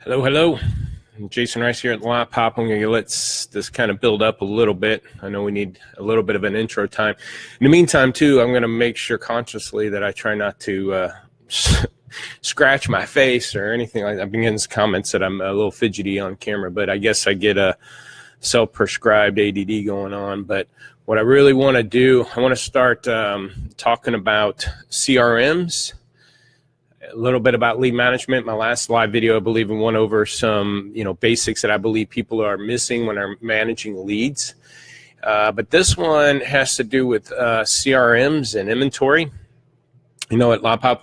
Hello, hello. Jasen Rice here at Lotpop. I'm going to let this kind of build up a little bit. I know we need a little bit of an intro time. In the meantime, too, I'm going to make sure consciously that I try not to scratch my face or anything like that. I've been getting some comments that I'm a little fidgety on camera, but I guess I get a self-prescribed ADD going on. But what I really want to do, I want to start talking about CRMs, a little bit about lead management. My last live video, I believe, went over some basics that I believe people are missing when they're managing leads. But this one has to do with CRMs and inventory. At Lotpop,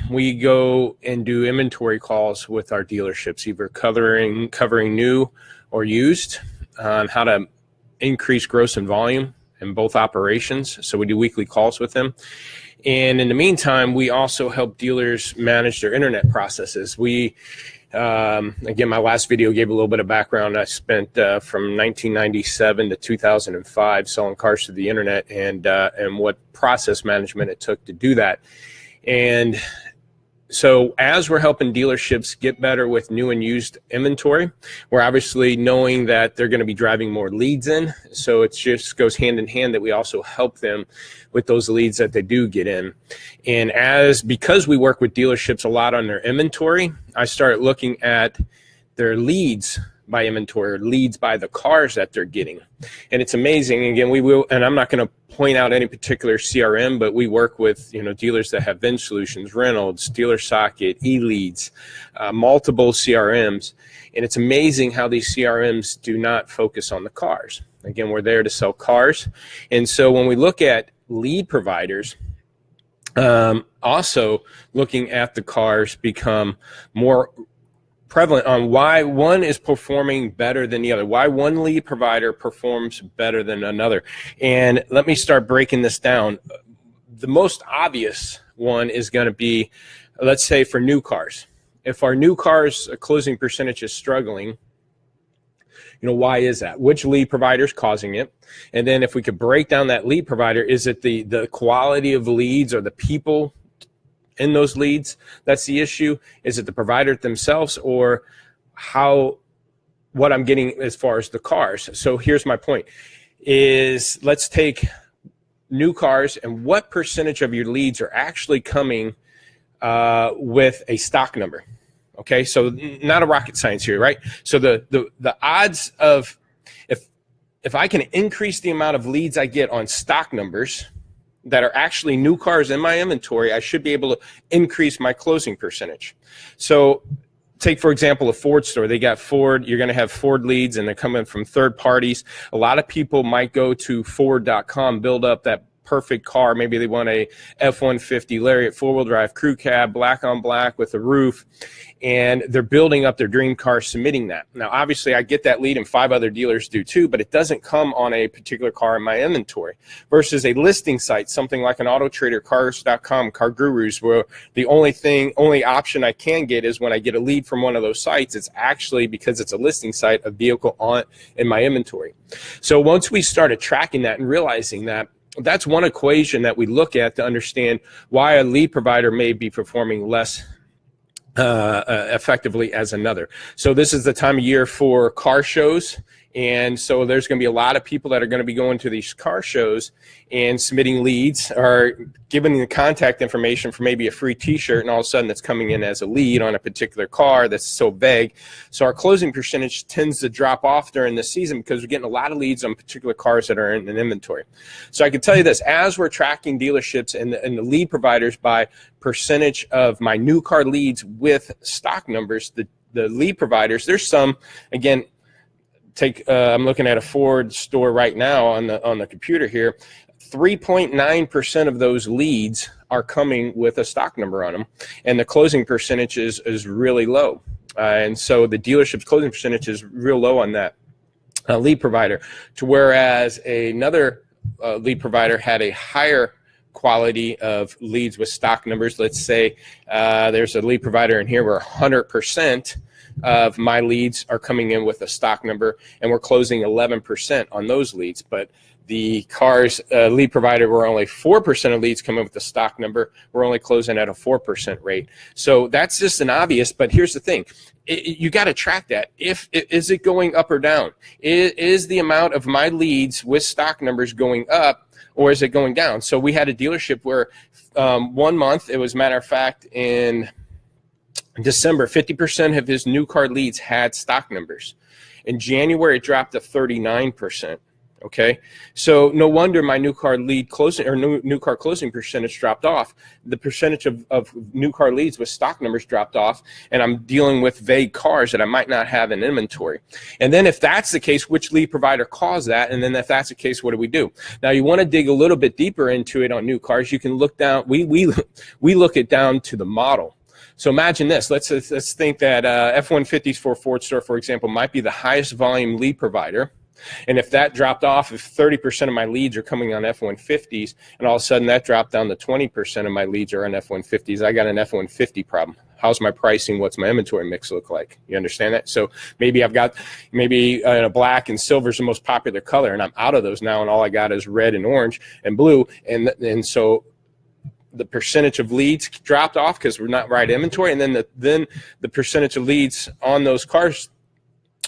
we go and do inventory calls with our dealerships, either covering new or used, on how to increase gross and volume in both operations. So we do weekly calls with them. And in the meantime, we also help dealers manage their internet processes. Again, my last video gave a little bit of background. I spent from 1997 to 2005 selling cars through the internet, and what process management it took to do that. And so as we're helping dealerships get better with new and used inventory, we're obviously knowing that they're going to be driving more leads in. So it just goes hand in hand that we also help them with those leads that they do get in. And because we work with dealerships a lot on their inventory, I started looking at their leads by inventory, or leads by the cars that they're getting. And it's amazing. Again, and I'm not going to point out any particular CRM, but we work with dealers that have VIN solutions, Reynolds, Dealer Socket, eLeads, multiple CRMs. And it's amazing how these CRMs do not focus on the cars. Again, we're there to sell cars. And so when we look at lead providers, also looking at the cars become more prevalent on why one is performing better than the other, why one lead provider performs better than another. And let me start breaking this down. The most obvious one is going to be, let's say, for new cars. If our new cars closing percentage is struggling, why is that? Which lead provider is causing it? And then if we could break down that lead provider, is it the quality of leads or the people in those leads that's the issue? Is it the provider themselves, or what I'm getting as far as the cars? So here's my point is, let's take new cars, and what percentage of your leads are actually coming with a stock number? Okay, so not a rocket science here, right? So the odds of, if I can increase the amount of leads I get on stock numbers that are actually new cars in my inventory, I should be able to increase my closing percentage. So take, for example, a Ford store. They got Ford. You're going to have Ford leads, and they're coming from third parties. A lot of people might go to Ford.com, build up that perfect car. Maybe they want a F-150 Lariat four-wheel drive crew cab, black on black with a roof, and they're building up their dream car, submitting that. Now, obviously, I get that lead, and 5 other dealers do too, but it doesn't come on a particular car in my inventory. Versus a listing site, something like an Auto Trader, Cars.com, Car Gurus, where the only option I can get is when I get a lead from one of those sites, it's actually, because it's a listing site, a vehicle in my inventory. So once we started tracking that and realizing that, that's one equation that we look at to understand why a lead provider may be performing less effectively as another. So this is the time of year for car shows. And so there's going to be a lot of people that are going to be going to these car shows and submitting leads, or giving the contact information for maybe a free t-shirt, and all of a sudden it's coming in as a lead on a particular car that's so vague. So our closing percentage tends to drop off during the season because we're getting a lot of leads on particular cars that are in an inventory. So I can tell you this, as we're tracking dealerships and the lead providers by percentage of my new car leads with stock numbers, the lead providers, there's some, again, I'm looking at a Ford store right now on the computer here. 3.9% of those leads are coming with a stock number on them, and the closing percentage is really low. And so the dealership's closing percentage is real low on that lead provider, to whereas another lead provider had a higher quality of leads with stock numbers. Let's say there's a lead provider in here where 100% of my leads are coming in with a stock number, and we're closing 11% on those leads. But the cars lead provider were only 4% of leads come in with the stock number. We're only closing at a 4% rate. So that's just an obvious, but here's the thing. You got to track that. Is it going up or down? Is the amount of my leads with stock numbers going up, or is it going down? So we had a dealership where 1 month, it was matter of fact in December, 50% of his new car leads had stock numbers. In January, it dropped to 39%. Okay, so no wonder my new car lead closing or new car closing percentage dropped off. The percentage of new car leads with stock numbers dropped off, and I'm dealing with vague cars that I might not have in inventory. And then if that's the case, which lead provider caused that? And then if that's the case, what do we do? Now you want to dig a little bit deeper into it on new cars. You can look down. We look it down to the model. So imagine this. Let's think that F-150s for a Ford store, for example, might be the highest volume lead provider. And if that dropped off, if 30% of my leads are coming on F-150s, and all of a sudden that dropped down to 20% of my leads are on F-150s, I got an F-150 problem. How's my pricing? What's my inventory mix look like? You understand that? So maybe I've got, a black and silver is the most popular color, and I'm out of those now, and all I got is red and orange and blue. And so the percentage of leads dropped off because we're not right inventory, and then the percentage of leads on those cars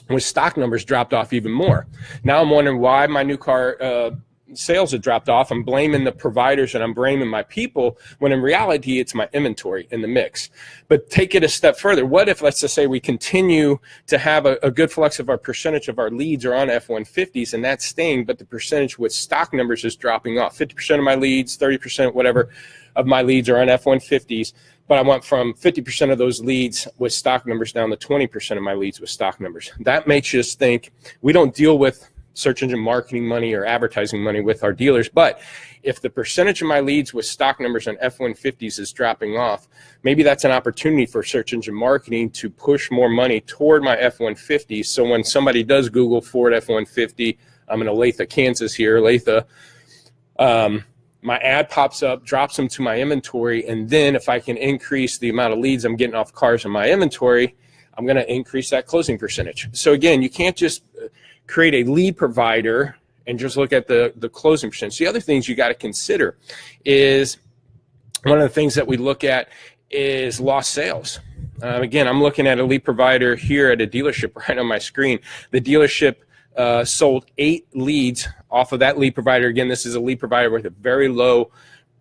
with stock numbers dropped off even more. Now I'm wondering why my new car sales have dropped off. I'm blaming the providers and I'm blaming my people, when in reality it's my inventory in the mix. But take it a step further. What if, let's just say, we continue to have a good flux of our percentage of our leads are on F-150s, and that's staying, but the percentage with stock numbers is dropping off. 50% of my leads, 30%, whatever, of my leads are on F-150s. But I went from 50% of those leads with stock numbers down to 20% of my leads with stock numbers. That makes you just think, we don't deal with search engine marketing money or advertising money with our dealers, but if the percentage of my leads with stock numbers on F-150s is dropping off, maybe that's an opportunity for search engine marketing to push more money toward my F-150s. So when somebody does Google Ford F-150, I'm in Olathe, Kansas here, Olathe, my ad pops up, drops them to my inventory, and then if I can increase the amount of leads I'm getting off cars in my inventory, I'm going to increase that closing percentage. So again, you can't just create a lead provider and just look at the closing percentage. The other things you got to consider is, one of the things that we look at is lost sales. Again, I'm looking at a lead provider here at a dealership right on my screen. The dealership sold 8 leads off of that lead provider. Again, this is a lead provider with a very low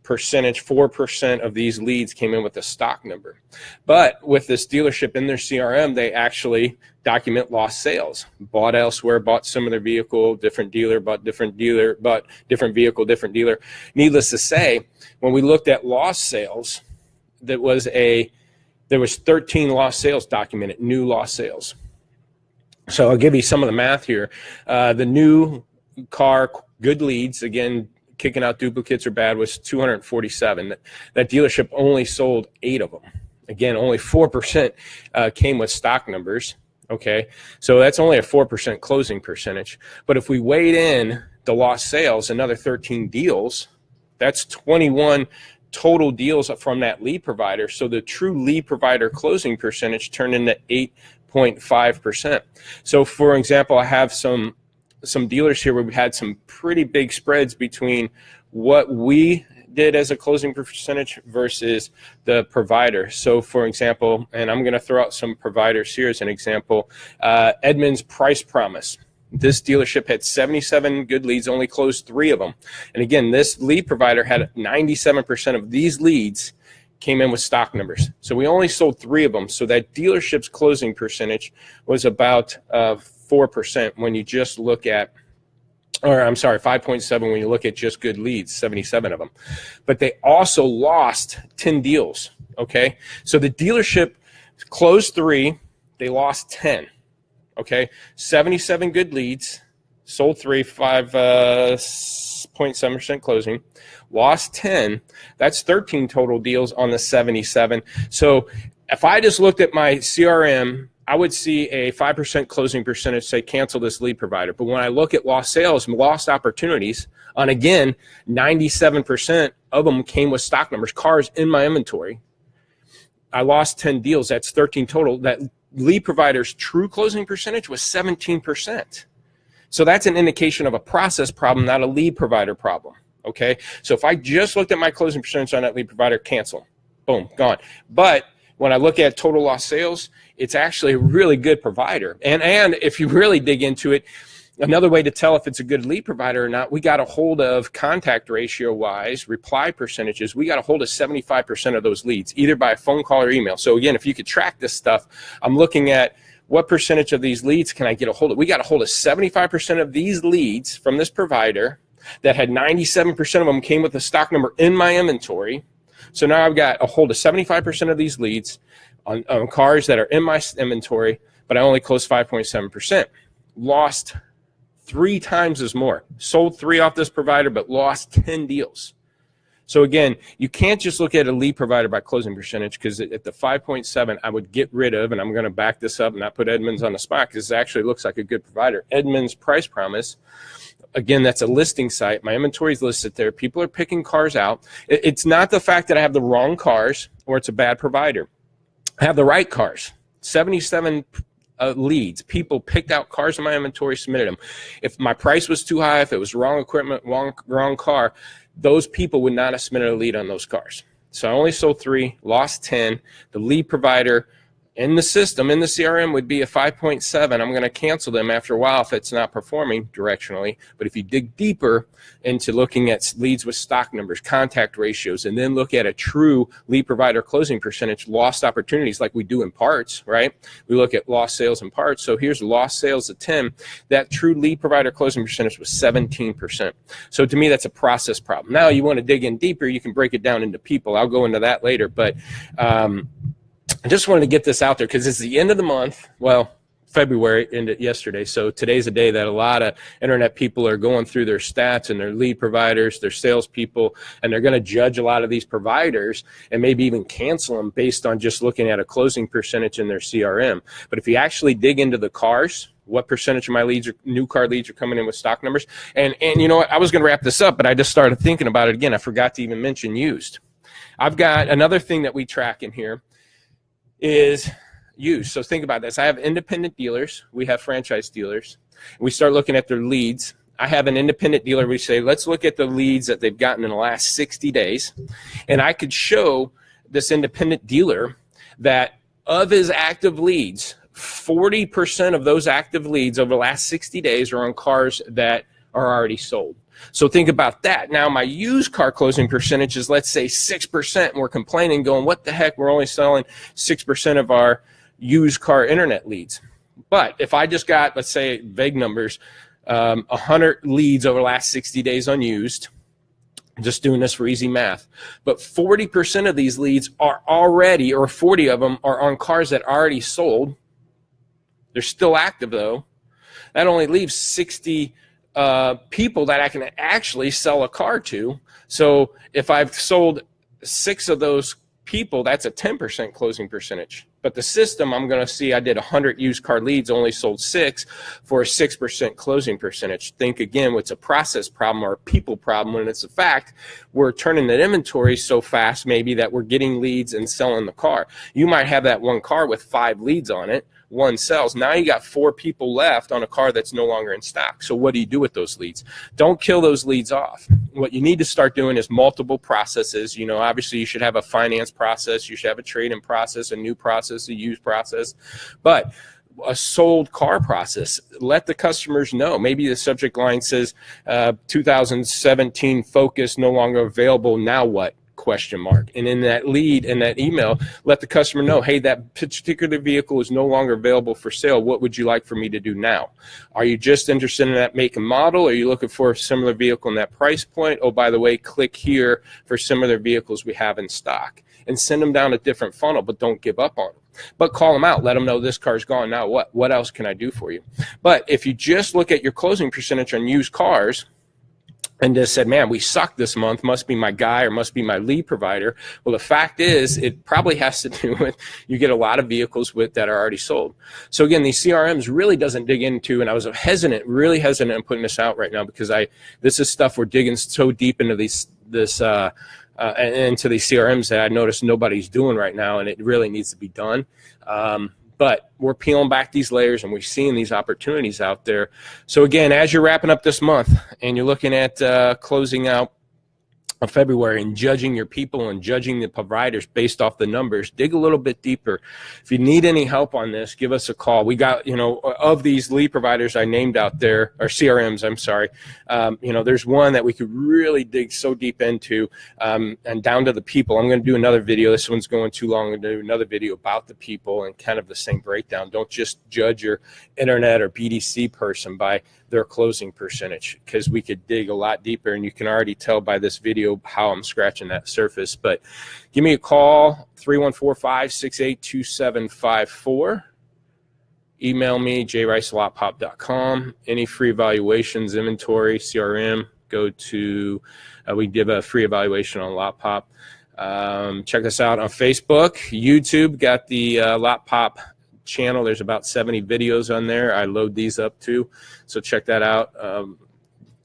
percentage. 4% of these leads came in with a stock number. But with this dealership in their CRM, they actually document lost sales. Bought elsewhere, bought similar vehicle, different dealer, bought different dealer, bought different vehicle, different dealer. Needless to say, when we looked at lost sales, there was 13 lost sales documented, new lost sales. So I'll give you some of the math here. The new car good leads, again, kicking out duplicates or bad, was 247. That dealership only sold 8 of them. Again, only 4% came with stock numbers. Okay, so that's only a 4% closing percentage. But if we weighed in the lost sales, another 13 deals, that's 21 total deals from that lead provider. So the true lead provider closing percentage turned into 8.5%. So for example, I have some dealers here where we had some pretty big spreads between what we did as a closing percentage versus the provider. So for example, and I'm going to throw out some providers here as an example, Edmunds Price Promise. This dealership had 77 good leads, only closed 3 of them. And again, this lead provider had 97% of these leads came in with stock numbers. So we only sold 3 of them. So that dealership's closing percentage was about 4% when you just look at, or I'm sorry, 5.7 when you look at just good leads, 77 of them. But they also lost 10 deals, okay? So the dealership closed 3, they lost 10, okay? 77 good leads, sold 3, 5.7% closing, lost 10. That's 13 total deals on the 77. So if I just looked at my CRM, I would see a 5% closing percentage say cancel this lead provider. But when I look at lost sales and lost opportunities, on again, 97% of them came with stock numbers, cars in my inventory. I lost 10 deals. That's 13 total. That lead provider's true closing percentage was 17%. So that's an indication of a process problem, not a lead provider problem. Okay, so if I just looked at my closing percentage on that lead provider, cancel, boom, gone. But when I look at total lost sales, it's actually a really good provider. And if you really dig into it, another way to tell if it's a good lead provider or not, we got a hold of contact ratio wise, reply percentages. We got a hold of 75% of those leads, either by phone call or email. So again, if you could track this stuff, I'm looking at what percentage of these leads can I get a hold of? We got a hold of 75% of these leads from this provider that had 97% of them came with a stock number in my inventory. So now I've got a hold of 75% of these leads on cars that are in my inventory, but I only closed 5.7%. Lost 3 times as more. Sold 3 off this provider, but lost 10 deals. So again, you can't just look at a lead provider by closing percentage, because at the 5.7, I would get rid of, and I'm going to back this up and not put Edmunds on the spot because it actually looks like a good provider. Edmunds Price Promise. Again, that's a listing site. My inventory is listed there. People are picking cars out. It's not the fact that I have the wrong cars or it's a bad provider. I have the right cars. 77 leads. People picked out cars in my inventory, submitted them. If my price was too high, if it was wrong equipment, wrong car, those people would not have submitted a lead on those cars. So I only sold 3, lost 10. The lead provider in the system, in the CRM, would be a 5.7. I'm going to cancel them after a while if it's not performing directionally. But if you dig deeper into looking at leads with stock numbers, contact ratios, and then look at a true lead provider closing percentage, lost opportunities like we do in parts, right? We look at lost sales in parts. So here's lost sales at 10. That true lead provider closing percentage was 17%. So to me, that's a process problem. Now you want to dig in deeper, you can break it down into people. I'll go into that later. But I just wanted to get this out there because it's the end of the month. Well, February ended yesterday. So today's a day that a lot of internet people are going through their stats and their lead providers, their salespeople, and they're going to judge a lot of these providers and maybe even cancel them based on just looking at a closing percentage in their CRM. But if you actually dig into the cars, what percentage of my leads are new car leads are coming in with stock numbers? And you know what? I was going to wrap this up, but I just started thinking about it again. I forgot to even mention used. I've got another thing that we track in here is used. So think about this. I have independent dealers. We have franchise dealers. We start looking at their leads. I have an independent dealer. We say, let's look at the leads that they've gotten in the last 60 days. And I could show this independent dealer that of his active leads, 40% of those active leads over the last 60 days are on cars that are already sold. So think about that. Now my used car closing percentage is, let's say, 6%, and we're complaining, going, what the heck, we're only selling 6% of our used car internet leads. But if I just got, let's say, vague numbers, 100 leads over the last 60 days on used, just doing this for easy math, but 40% of these leads are already, or 40 of them are on cars that are already sold. They're still active though. That only leaves 60 people that I can actually sell a car to. So if I've sold 6 of those people, that's a 10% closing percentage. But the system, I'm going to see I did 100 used car leads, only sold 6 for a 6% closing percentage. Think again, what's a process problem or a people problem, when it's a fact we're turning that inventory so fast maybe that we're getting leads and selling the car. You might have that one car with 5 leads on it. 1 sells. Now you got 4 people left on a car that's no longer in stock. So what do you do with those leads? Don't kill those leads off. What you need to start doing is multiple processes. You know, obviously you should have a finance process. You should have a trade-in process, a new process, a used process. But a sold car process, let the customers know. Maybe the subject line says 2017 Focus no longer available. Now what? Question mark. And in that lead, in that email, let the customer know, hey, that particular vehicle is no longer available for sale. What would you like for me to do now? Are you just interested in that make and model? Are you looking for a similar vehicle in that price point? Oh, by the way, click here for similar vehicles we have in stock. And send them down a different funnel, but don't give up on them. But call them out. Let them know this car's gone. Now what? What else can I do for you? But if you just look at your closing percentage on used cars, and just said, man, we suck this month, must be my guy or must be my lead provider. Well, the fact is, it probably has to do with you get a lot of vehicles with that are already sold. So again, these CRMs really doesn't dig into, and I was really hesitant in putting this out right now because this is stuff we're digging so deep into into these CRMs that I noticed nobody's doing right now, and it really needs to be done. But we're peeling back these layers and we're seeing these opportunities out there. So again, as you're wrapping up this month and you're looking at closing out of February and judging your people and judging the providers based off the numbers, dig a little bit deeper. If you need any help on this, give us a call. We got, of these lead providers I named out there, or CRMs, I'm sorry, there's one that we could really dig so deep into, and down to the people. I'm going to do another video. This one's going too long. I'm going to do another video about the people and kind of the same breakdown. Don't just judge your internet or BDC person by their closing percentage, because we could dig a lot deeper, and you can already tell by this video how I'm scratching that surface. But give me a call, 314-568-2754. Email me, jrice@lotpop.com. Any free evaluations, inventory, CRM, go to, we give a free evaluation on Lotpop. Check us out on Facebook, YouTube, got the Lotpop channel. There's about 70 videos on there. I load these up too, so check that out.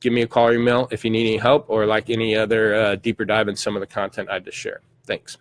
Give me a call or email if you need any help or like any other deeper dive in some of the content I just shared. Thanks.